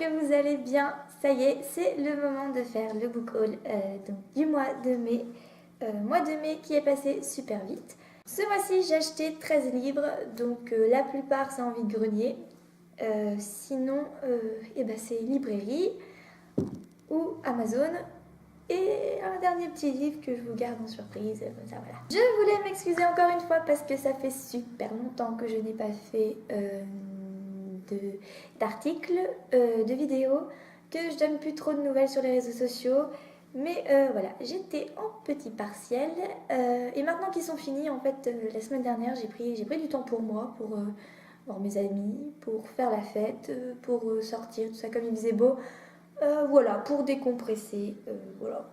que vous allez bien. Ça y est, c'est le moment de faire le book haul donc du mois de mai. Mois de mai qui est passé super vite. Ce mois-ci, j'ai acheté 13 livres, donc la plupart c'est en vide-grenier. Sinon, c'est librairie ou Amazon. Et un dernier petit livre que je vous garde en surprise, comme ça voilà. Je voulais m'excuser encore une fois parce que ça fait super longtemps que je n'ai pas fait d'articles, de vidéos, que je donne plus trop de nouvelles sur les réseaux sociaux. Mais voilà, j'étais en petit partiel et maintenant qu'ils sont finis, en fait, la semaine dernière, j'ai pris du temps pour moi, pour voir mes amis, pour faire la fête, pour sortir, tout ça comme il faisait beau. Voilà, pour décompresser, voilà.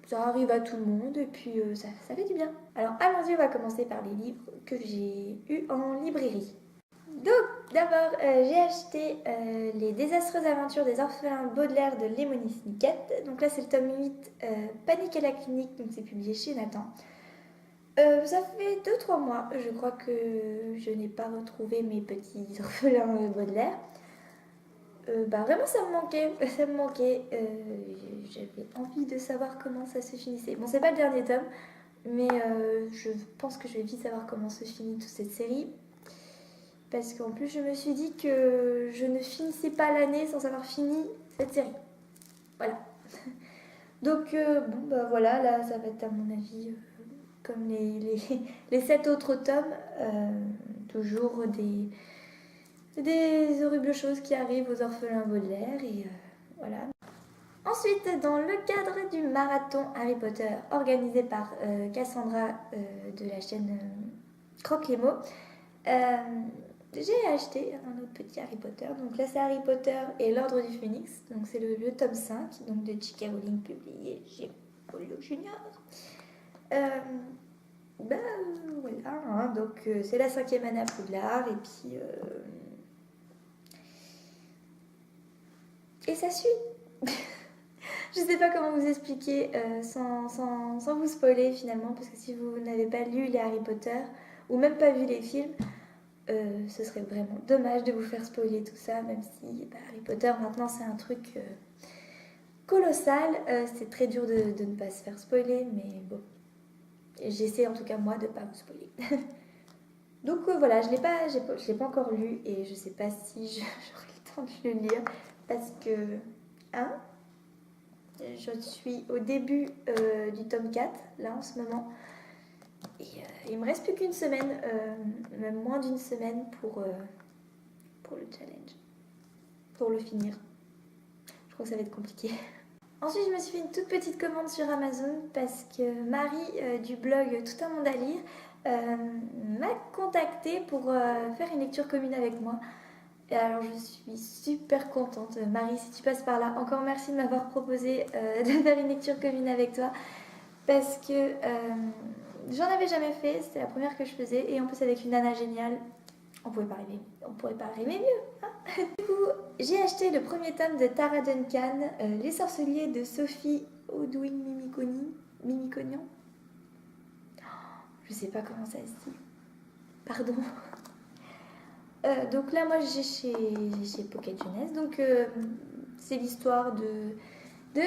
Ça arrive à tout le monde et puis ça fait du bien. Alors allons-y, on va commencer par les livres que j'ai eus en librairie. Donc d'abord, j'ai acheté Les désastreuses aventures des orphelins Baudelaire de Lemony Snicket. Donc là c'est le tome 8, Panique à la clinique, donc c'est publié chez Nathan. Ça fait 2-3 mois, je crois que je n'ai pas retrouvé mes petits orphelins Baudelaire. Vraiment ça me manquait, j'avais envie de savoir comment ça se finissait. Bon, c'est pas le dernier tome, mais je pense que je vais vite savoir comment se finit toute cette série. Parce qu'en plus je me suis dit que je ne finissais pas l'année sans avoir fini cette série. Voilà. Donc voilà, là ça va être à mon avis comme les 7 autres tomes, toujours des horribles choses qui arrivent aux orphelins Baudelaire et voilà. Ensuite, dans le cadre du marathon Harry Potter organisé par Cassandra de la chaîne Croque les mots, j'ai acheté un autre petit Harry Potter. Donc là, c'est Harry Potter et l'Ordre du Phénix. Donc c'est le tome 5 donc de J.K. Rowling publié chez Folio Junior. Voilà, hein, donc c'est la 5e année à Poudlard et puis et ça suit. Je sais pas comment vous expliquer sans vous spoiler finalement, parce que si vous n'avez pas lu les Harry Potter ou même pas vu les films, ce serait vraiment dommage de vous faire spoiler tout ça, même si Harry Potter maintenant c'est un truc colossal. C'est très dur de ne pas se faire spoiler, mais bon, j'essaie en tout cas moi de pas vous spoiler. Donc voilà, je l'ai pas encore lu et je sais pas si j'aurai le temps de le lire parce que hein, je suis au début du tome 4 là en ce moment et il me reste plus qu'une semaine, même moins d'une semaine pour le challenge, pour le finir. Je crois que ça va être compliqué. Ensuite, je me suis fait une toute petite commande sur Amazon parce que Marie du blog Tout un monde à lire m'a contactée pour faire une lecture commune avec moi. Et alors je suis super contente. Marie, si tu passes par là, encore merci de m'avoir proposé de faire une lecture commune avec toi parce que j'en avais jamais fait, c'était la première que je faisais et en plus avec une nana géniale, on pourrait pas rêver mieux. Hein. Du coup, j'ai acheté le premier tome de Tara Duncan, Les sorceliers de Sophie Mimiconian. Je sais pas comment ça se dit. Pardon. Donc là, moi, j'ai chez Pocket Jeunesse. Donc, c'est l'histoire de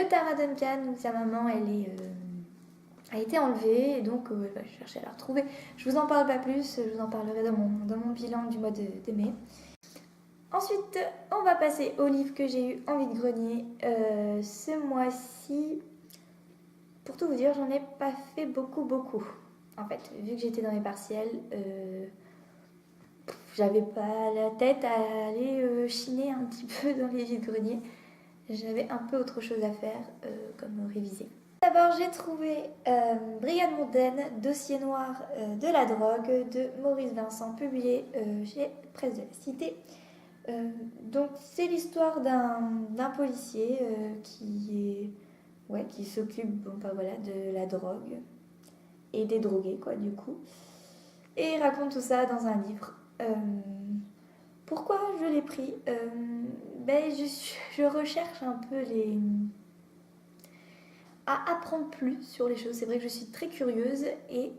Tara Duncan. Donc, sa maman, a été enlevée. Et donc, elle va chercher à la retrouver. Je vous en parle pas plus. Je vous en parlerai dans mon bilan du mois de mai. Ensuite, on va passer au livre que j'ai eu en vide-grenier ce mois-ci. Pour tout vous dire, j'en ai pas fait beaucoup. En fait, vu que j'étais dans les partiels, j'avais pas la tête à aller chiner un petit peu dans les vides-greniers. J'avais un peu autre chose à faire, comme réviser. D'abord, j'ai trouvé Brigade mondaine, dossier noir de la drogue de Maurice Vincent, publié chez Presse de la Cité. Donc, c'est l'histoire d'un policier qui s'occupe de la drogue et des drogués, quoi, du coup. Et il raconte tout ça dans un livre. Pourquoi je l'ai pris je recherche un peu à apprendre plus sur les choses. C'est vrai que je suis très curieuse et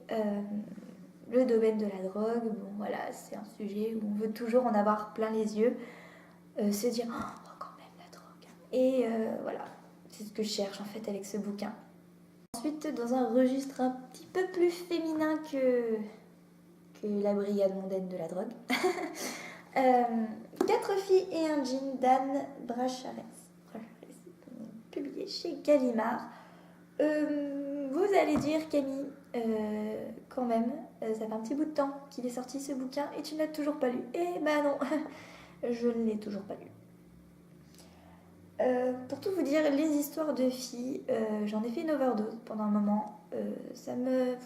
le domaine de la drogue, bon voilà, c'est un sujet où on veut toujours en avoir plein les yeux. se dire oh, quand même la drogue. Et voilà, c'est ce que je cherche en fait avec ce bouquin. Ensuite, dans un registre un petit peu plus féminin que la brigade mondaine de la drogue, 4 filles et un jean d'Anne Brachares, publié chez Gallimard. Vous allez dire Camille, quand même, ça fait un petit bout de temps qu'il est sorti ce bouquin et tu ne l'as toujours pas lu. Eh ben non, je ne l'ai toujours pas lu. Pour tout vous dire, les histoires de filles, j'en ai fait une overdose pendant un moment. Ça me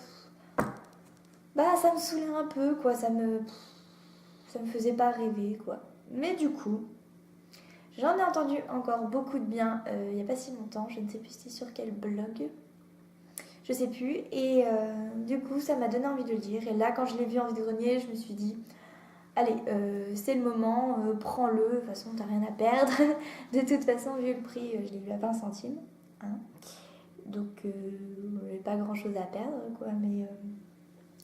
saoulait un peu, quoi. Ça me faisait pas rêver, quoi. Mais du coup, j'en ai entendu encore beaucoup de bien il n'y a pas si longtemps. Je ne sais plus c'était sur quel blog. Je sais plus. Et du coup, ça m'a donné envie de le lire. Et là, quand je l'ai vu en vide-grenier, je me suis dit, allez, c'est le moment, prends-le. De toute façon, t'as rien à perdre. De toute façon, vu le prix, je l'ai vu à 20 centimes. Hein. Donc, j'ai pas grand-chose à perdre, quoi.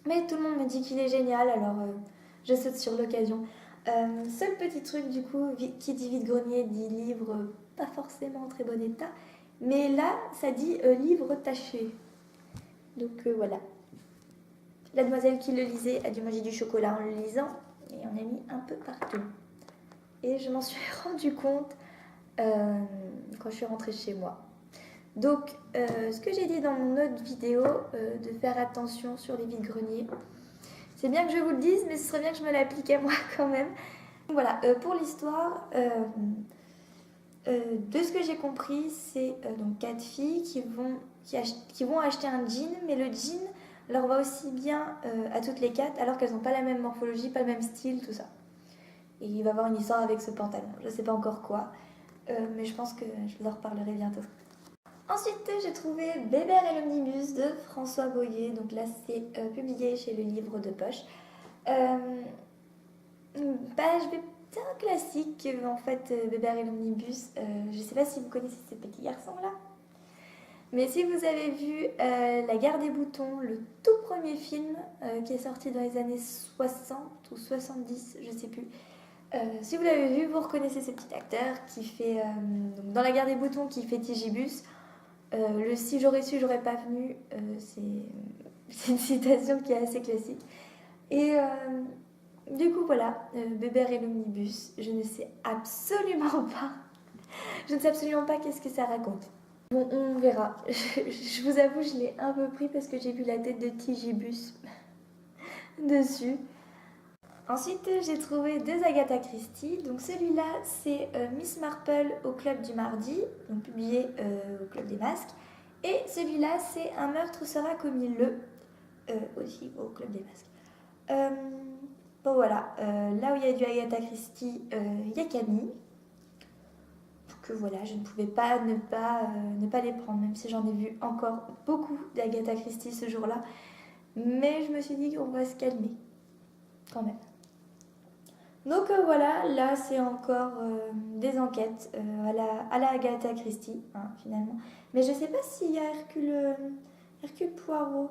Mais tout le monde me dit qu'il est génial, alors je saute sur l'occasion. Seul petit truc, du coup, qui dit vide-grenier dit livre pas forcément en très bon état. Mais là, ça dit livre taché. Donc voilà. La demoiselle qui le lisait a dû manger du chocolat en le lisant et on a mis un peu partout. Et je m'en suis rendu compte quand je suis rentrée chez moi. Donc, ce que j'ai dit dans mon autre vidéo, de faire attention sur les vides-greniers, c'est bien que je vous le dise, mais ce serait bien que je me l'applique à moi quand même. Voilà, pour l'histoire, de ce que j'ai compris, c'est donc 4 filles qui vont acheter un jean, mais le jean leur va aussi bien à toutes les 4, alors qu'elles n'ont pas la même morphologie, pas le même style, tout ça. Et il va y avoir une histoire avec ce pantalon. Je ne sais pas encore quoi, mais je pense que je vous en reparlerai bientôt. Ensuite, j'ai trouvé Bébert et l'omnibus de François Boyer. Donc là, c'est publié chez le livre de poche. Je vais c'est un classique en fait, Bébert et l'omnibus. Je ne sais pas si vous connaissez ces petits garçons là, mais si vous avez vu La Guerre des boutons, le tout premier film qui est sorti dans les années 60 ou 70, je ne sais plus. Si vous l'avez vu, vous reconnaissez ce petit acteur qui fait donc dans La Guerre des boutons qui fait Tigibus. Le si j'aurais su, j'aurais pas venu, c'est une citation qui est assez classique. Et du coup, voilà, Bébert et l'omnibus, je ne sais absolument pas. Je ne sais absolument pas qu'est-ce que ça raconte. Bon, on verra. Je vous avoue, je l'ai un peu pris parce que j'ai vu la tête de Tigibus dessus. Ensuite, j'ai trouvé 2 Agatha Christie. Donc celui-là, c'est Miss Marple au Club du Mardi, donc publié au Club des Masques. Et celui-là, c'est Un meurtre sera commis le, aussi au Club des Masques. Bon voilà, là où il y a du Agatha Christie, il y a Camille. Donc voilà, je ne pouvais pas ne pas les prendre, même si j'en ai vu encore beaucoup d'Agatha Christie ce jour-là. Mais je me suis dit qu'on va se calmer, quand même. Donc voilà, là c'est encore des enquêtes à la Agatha Christie, hein, finalement. Mais je ne sais pas s'il y a Hercule Poirot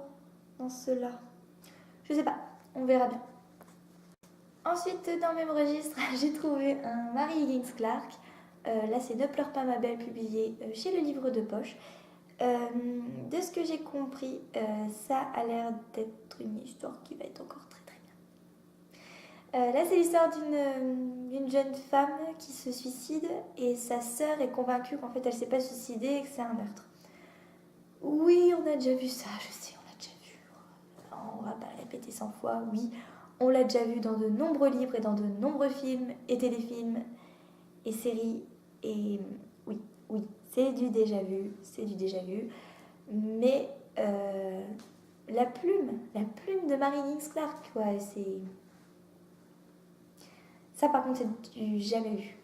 dans ceux-là. Je sais pas, on verra bien. Ensuite, dans le même registre, j'ai trouvé un Mary Higgins Clark. Là, c'est Ne pleure pas ma belle, publié chez le livre de poche. De ce que j'ai compris, ça a l'air d'être une histoire qui va être encore très très bien. Là, c'est l'histoire d'une jeune femme qui se suicide et sa sœur est convaincue qu'en fait elle ne s'est pas suicidée et que c'est un meurtre. Oui, on a déjà vu ça, je sais, on l'a déjà vu. On va pas le répéter 100 fois, oui. On l'a déjà vu dans de nombreux livres et dans de nombreux films et téléfilms et séries. Et oui, c'est du déjà vu, Mais la plume de Mary Higgins Clark, ouais, c'est... Ça par contre, c'est du jamais vu.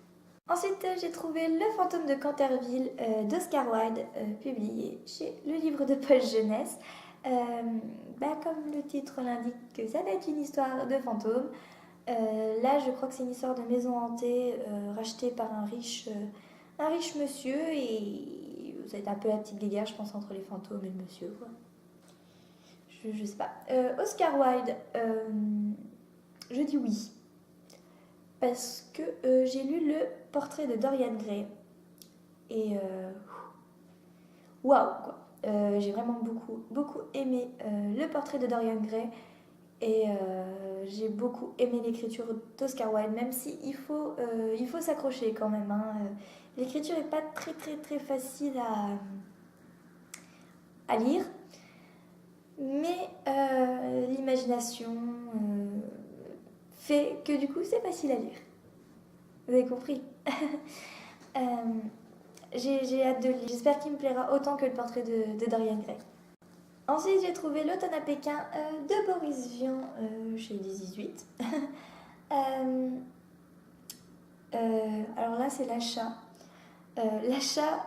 Ensuite, j'ai trouvé Le fantôme de Canterville d'Oscar Wilde, publié chez le livre de poche jeunesse. Comme le titre l'indique, ça va être une histoire de fantôme. Là, je crois que c'est une histoire de maison hantée rachetée par un riche monsieur et ça va être un peu la petite guéguerre, je pense, entre les fantômes et le monsieur, quoi. Je sais pas. Oscar Wilde, je dis oui. parce que j'ai lu le portrait de Dorian Gray. Et waouh quoi. J'ai vraiment beaucoup aimé le portrait de Dorian Gray. Et j'ai beaucoup aimé l'écriture d'Oscar Wilde, même si il faut s'accrocher quand même. Hein. L'écriture n'est pas très facile à lire, mais l'imagination fait que du coup c'est facile à lire. Vous avez compris. euh, j'ai hâte de le lire. J'espère qu'il me plaira autant que le portrait de Dorian Gray. Ensuite, j'ai trouvé L'automne à Pékin de Boris Vian chez les 18. Alors là, c'est l'achat. L'achat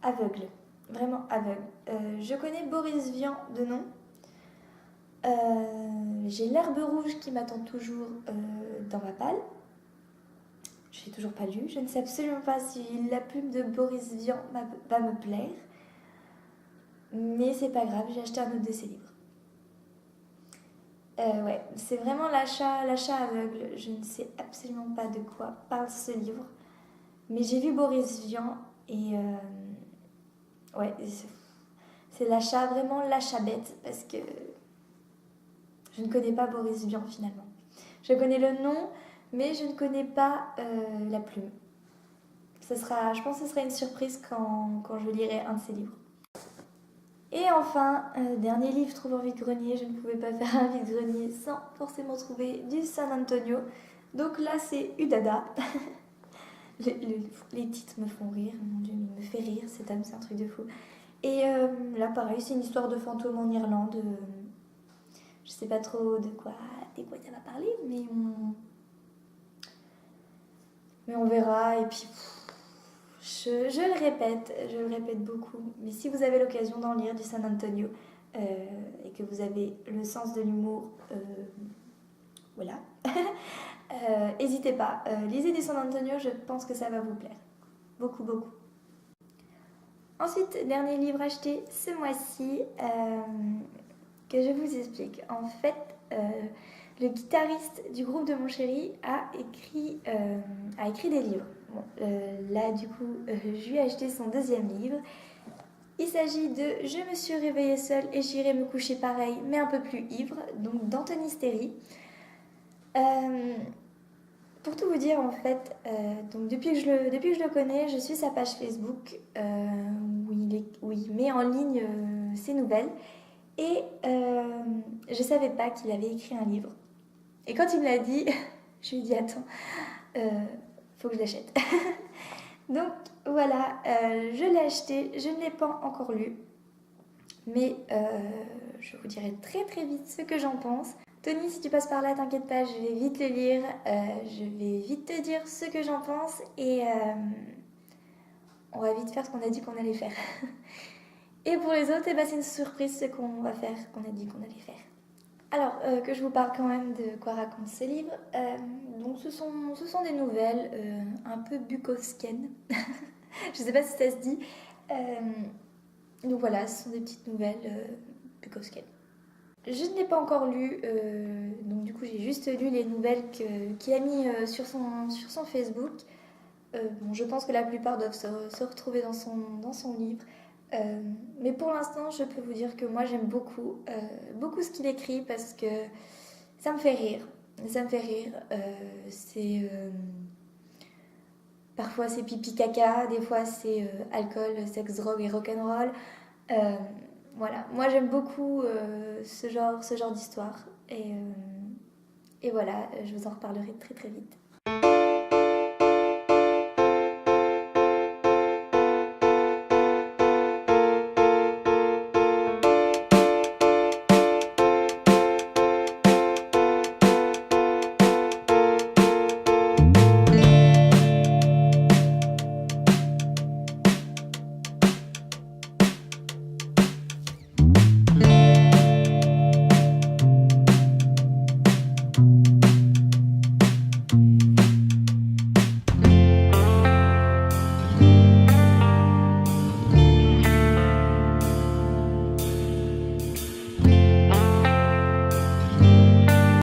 aveugle. Vraiment aveugle. Je connais Boris Vian de nom. J'ai L'herbe rouge qui m'attend toujours dans ma palle. Je l'ai toujours pas lu. Je ne sais absolument pas si la plume de Boris Vian va me plaire. Mais c'est pas grave, j'ai acheté un autre de ses livres. Ouais, c'est vraiment l'achat aveugle. Je ne sais absolument pas de quoi parle ce livre. Mais j'ai vu Boris Vian et ouais, c'est vraiment l'achat bête parce que je ne connais pas Boris Vian finalement. Je connais le nom, mais je ne connais pas la plume. Je pense que ce sera une surprise quand je lirai un de ses livres. Et enfin, dernier livre trouve en vide-grenier, je ne pouvais pas faire un vide-grenier sans forcément trouver du San Antonio. Donc là, c'est Udada. Les titres me font rire, mon Dieu, il me fait rire, cet homme, c'est un truc de fou. Et là, pareil, c'est une histoire de fantôme en Irlande. Je sais pas trop de quoi ça va parler, mais on verra. Et puis, je le répète beaucoup. Mais si vous avez l'occasion d'en lire du San Antonio et que vous avez le sens de l'humour, voilà, n'hésitez pas. Lisez du San Antonio, je pense que ça va vous plaire. Beaucoup. Ensuite, dernier livre acheté ce mois-ci, que je vous explique. En fait, le guitariste du groupe de Mon Chéri a écrit des livres. Bon, là, du coup, je lui ai acheté son deuxième livre. Il s'agit de Je me suis réveillée seule et j'irai me coucher pareil, mais un peu plus ivre, donc d'Anthony Stéry. Pour tout vous dire, en fait, donc depuis que je le connais, je suis sa page Facebook où il met en ligne ses nouvelles. Et je savais pas qu'il avait écrit un livre. Et quand il me l'a dit, je lui ai dit attends, faut que je l'achète. Donc voilà, je l'ai acheté, je ne l'ai pas encore lu, mais je vous dirai très vite ce que j'en pense. Tony, si tu passes par là, t'inquiète pas, je vais vite le lire, je vais vite te dire ce que j'en pense et on va vite faire ce qu'on a dit qu'on allait faire. Et pour les autres, c'est une surprise ce qu'on va faire, qu'on a dit qu'on allait faire. Alors, que je vous parle quand même de quoi raconte ce livre. Donc, ce sont des nouvelles un peu bukowskiennes. Je ne sais pas si ça se dit. Donc voilà, ce sont des petites nouvelles bukowskiennes. Je ne l'ai pas encore lu, donc du coup j'ai juste lu les nouvelles qu'il a mis sur son Facebook. Bon, je pense que la plupart doivent se retrouver dans son livre. Mais pour l'instant, je peux vous dire que moi j'aime beaucoup ce qu'il écrit parce que ça me fait rire. Ça me fait rire. Parfois c'est pipi caca, des fois c'est alcool, sexe, drogue et rock'n'roll. Voilà, moi j'aime beaucoup ce genre d'histoire. Et voilà, je vous en reparlerai très vite.